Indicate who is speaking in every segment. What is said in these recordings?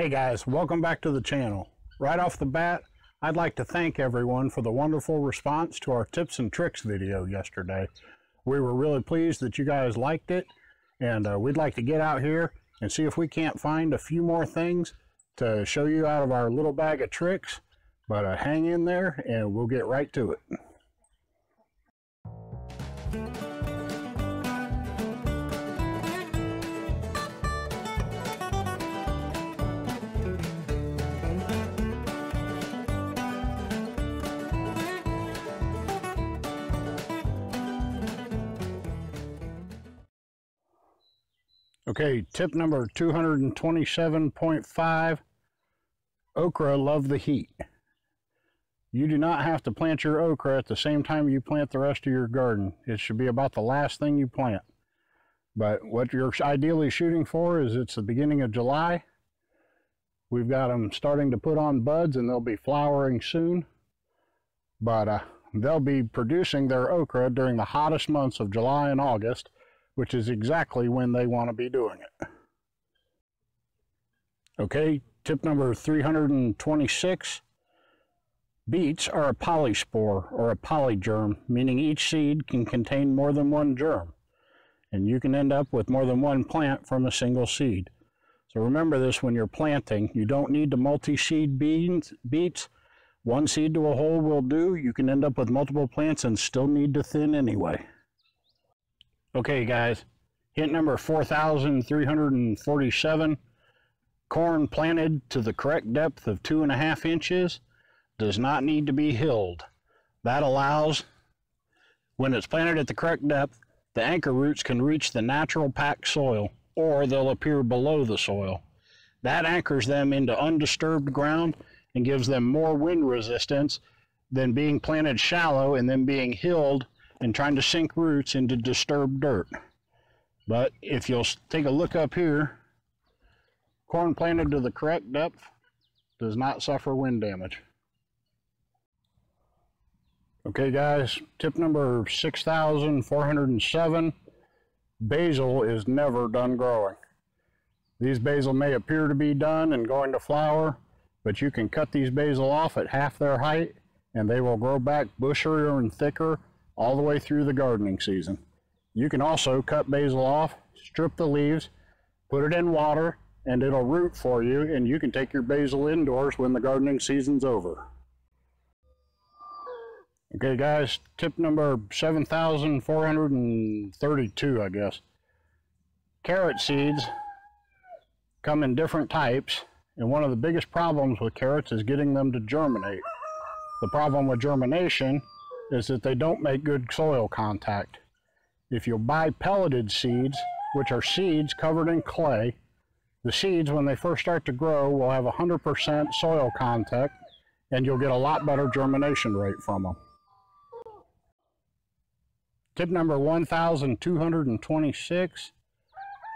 Speaker 1: Hey guys, welcome back to the channel. Right off the bat, I'd like to thank everyone for the wonderful response to our tips and tricks video yesterday. We were really pleased that you guys liked it, and we'd like to get out here and see if we can't find a few more things to show you out of our little bag of tricks. But hang in there and we'll get right to it. Okay, tip number 227.5, okra love the heat. You do not have to plant your okra at the same time you plant the rest of your garden. It should be about the last thing you plant. But what you're ideally shooting for is it's the beginning of July. We've got them starting to put on buds and they'll be flowering soon. But they'll be producing their okra during the hottest months of July and August, which is exactly when they want to be doing it. Okay, tip number 326. Beets are a polyspore or a polygerm, meaning each seed can contain more than one germ, and you can end up with more than one plant from a single seed. So remember this when you're planting. You don't need to multi-seed beets. One seed to a hole will do. You can end up with multiple plants and still need to thin anyway. Okay guys, hint number 4,347. Corn planted to the correct depth of 2.5 inches does not need to be hilled. That allows, when it's planted at the correct depth, the anchor roots can reach the natural packed soil, or they'll appear below the soil. That anchors them into undisturbed ground and gives them more wind resistance than being planted shallow and then being hilled and trying to sink roots into disturbed dirt. But if you'll take a look up here, corn planted to the correct depth does not suffer wind damage. Okay guys, tip number 6,407. Basil is never done growing. These basil may appear to be done and going to flower, but you can cut these basil off at half their height and they will grow back bushier and thicker all the way through the gardening season. You can also cut basil off, strip the leaves, put it in water, and it'll root for you, and you can take your basil indoors when the gardening season's over. Okay guys, tip number 7,432, I guess. Carrot seeds come in different types, and one of the biggest problems with carrots is getting them to germinate. The problem with germination is that they don't make good soil contact. If you'll buy pelleted seeds, which are seeds covered in clay, the seeds when they first start to grow will have 100% soil contact and you'll get a lot better germination rate from them. Tip number 1,226.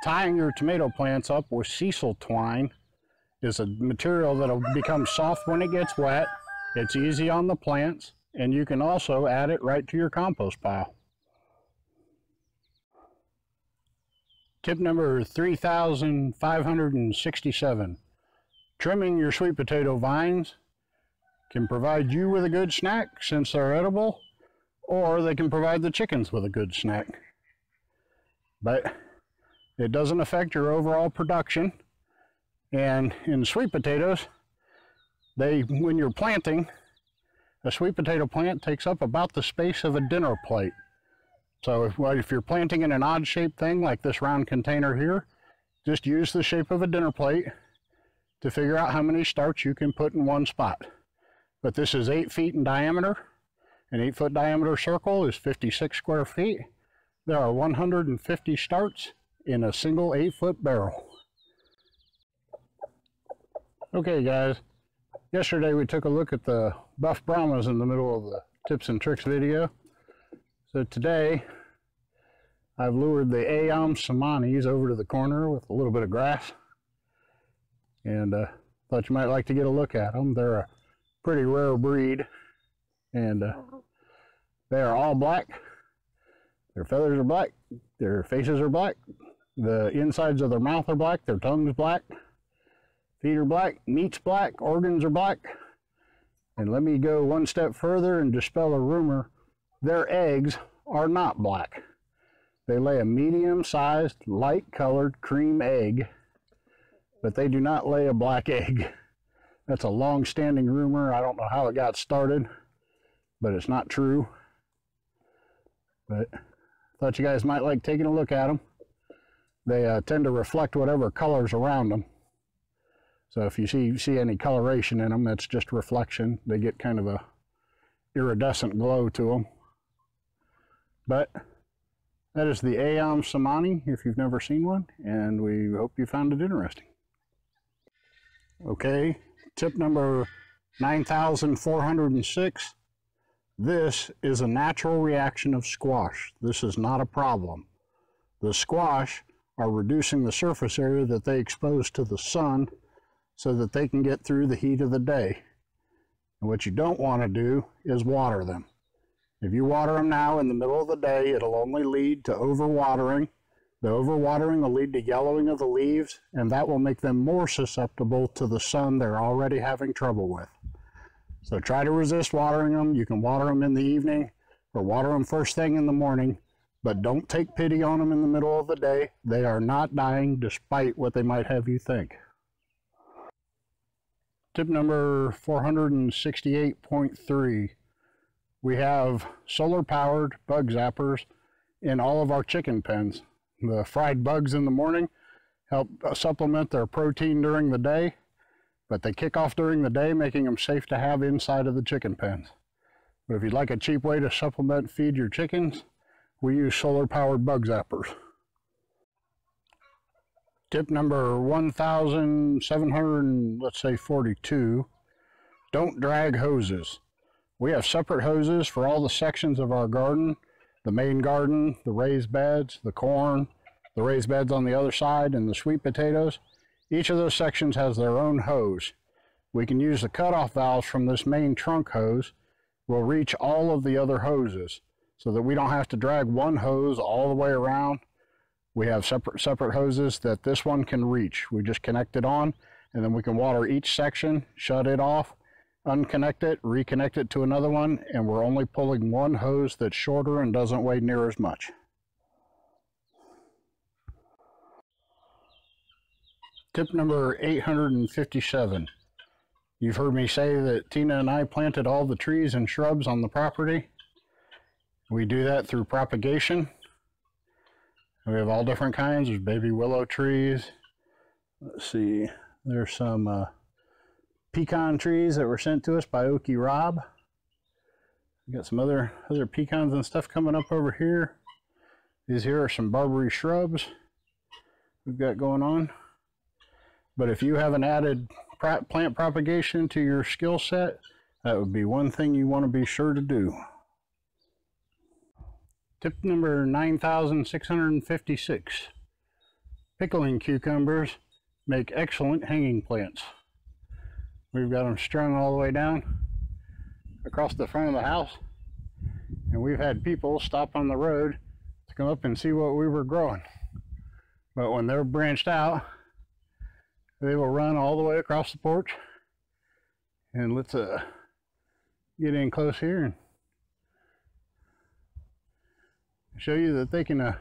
Speaker 1: Tying your tomato plants up with sisal twine is a material that will become soft when it gets wet. It's easy on the plants, and you can also add it right to your compost pile. Tip number 3,567. Trimming your sweet potato vines can provide you with a good snack since they're edible, or they can provide the chickens with a good snack. But it doesn't affect your overall production. And in sweet potatoes, when you're planting, a sweet potato plant takes up about the space of a dinner plate. So if you're planting in an odd shaped thing like this round container here, just use the shape of a dinner plate to figure out how many starts you can put in one spot. But this is 8 feet in diameter. An 8-foot diameter circle is 56 square feet. There are 150 starts in a single 8-foot barrel. Okay guys, yesterday we took a look at the buff Brahmas in the middle of the tips and tricks video. So today I've lured the Amcemanis over to the corner with a little bit of grass, and thought you might like to get a look at them. They're a pretty rare breed, and they are all black. Their feathers are black, their faces are black, the insides of their mouth are black, their tongue's black. If Feet are black, meat's black, organs are black. And let me go one step further and dispel a rumor. Their eggs are not black. They lay a medium-sized, light-colored cream egg, but they do not lay a black egg. That's a long-standing rumor. I don't know how it got started, but it's not true. But I thought you guys might like taking a look at them. They tend to reflect whatever colors around them. So if you see any coloration in them, that's just reflection. They get kind of a iridescent glow to them. But that is the Amcemani, if you've never seen one, and we hope you found it interesting. Okay, tip number 9406. This is a natural reaction of squash. This is not a problem. The squash are reducing the surface area that they expose to the sun so that they can get through the heat of the day. And what you don't want to do is water them. If you water them now in the middle of the day, it'll only lead to overwatering. The overwatering will lead to yellowing of the leaves, and that will make them more susceptible to the sun they're already having trouble with. So try to resist watering them. You can water them in the evening or water them first thing in the morning, but don't take pity on them in the middle of the day. They are not dying despite what they might have you think. Tip number 468.3. We have solar-powered bug zappers in all of our chicken pens. The fried bugs in the morning help supplement their protein during the day, but they kick off during the day, making them safe to have inside of the chicken pens. But if you'd like a cheap way to supplement feed your chickens, we use solar-powered bug zappers. Tip number 1742, don't drag hoses. We have separate hoses for all the sections of our garden, the main garden, the raised beds, the corn, the raised beds on the other side, and the sweet potatoes. Each of those sections has their own hose. We can use the cutoff valves from this main trunk hose. We'll reach all of the other hoses so that we don't have to drag one hose all the way around. We have separate hoses that this one can reach. We just connect it on, and then we can water each section, shut it off, unconnect it, reconnect it to another one, and we're only pulling one hose that's shorter and doesn't weigh near as much. Tip number 857. You've heard me say that Tina and I planted all the trees and shrubs on the property. We do that through propagation. We have all different kinds. There's baby willow trees. Let's see, there's some pecan trees that were sent to us by Okie Rob. We got some other pecans and stuff coming up over here. These here are some barberry shrubs we've got going on. But if you haven't added plant propagation to your skill set, that would be one thing you want to be sure to do. Tip number 9656. Pickling cucumbers make excellent hanging plants. We've got them strung all the way down across the front of the house, and we've had people stop on the road to come up and see what we were growing. But when they're branched out, they will run all the way across the porch. And let's get in close here and show you that they can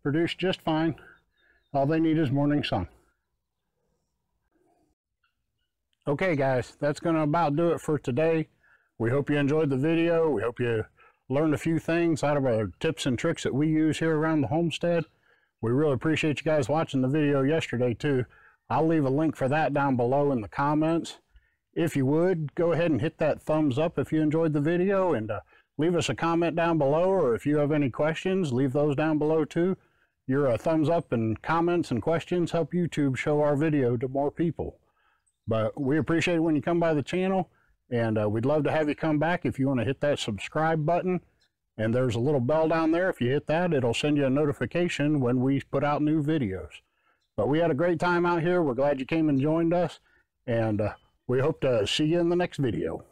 Speaker 1: produce just fine. All they need is morning sun. Okay guys, that's going to about do it for today. We hope you enjoyed the video. We hope you learned a few things out of our tips and tricks that we use here around the homestead. We really appreciate you guys watching the video yesterday too. I'll leave a link for that down below in the comments. If you would, go ahead and hit that thumbs up if you enjoyed the video, and leave us a comment down below, or if you have any questions, leave those down below too. Your thumbs up and comments and questions help YouTube show our video to more people. But we appreciate it when you come by the channel, and we'd love to have you come back if you want to hit that subscribe button. And there's a little bell down there. If you hit that, it'll send you a notification when we put out new videos. But we had a great time out here. We're glad you came and joined us, and we hope to see you in the next video.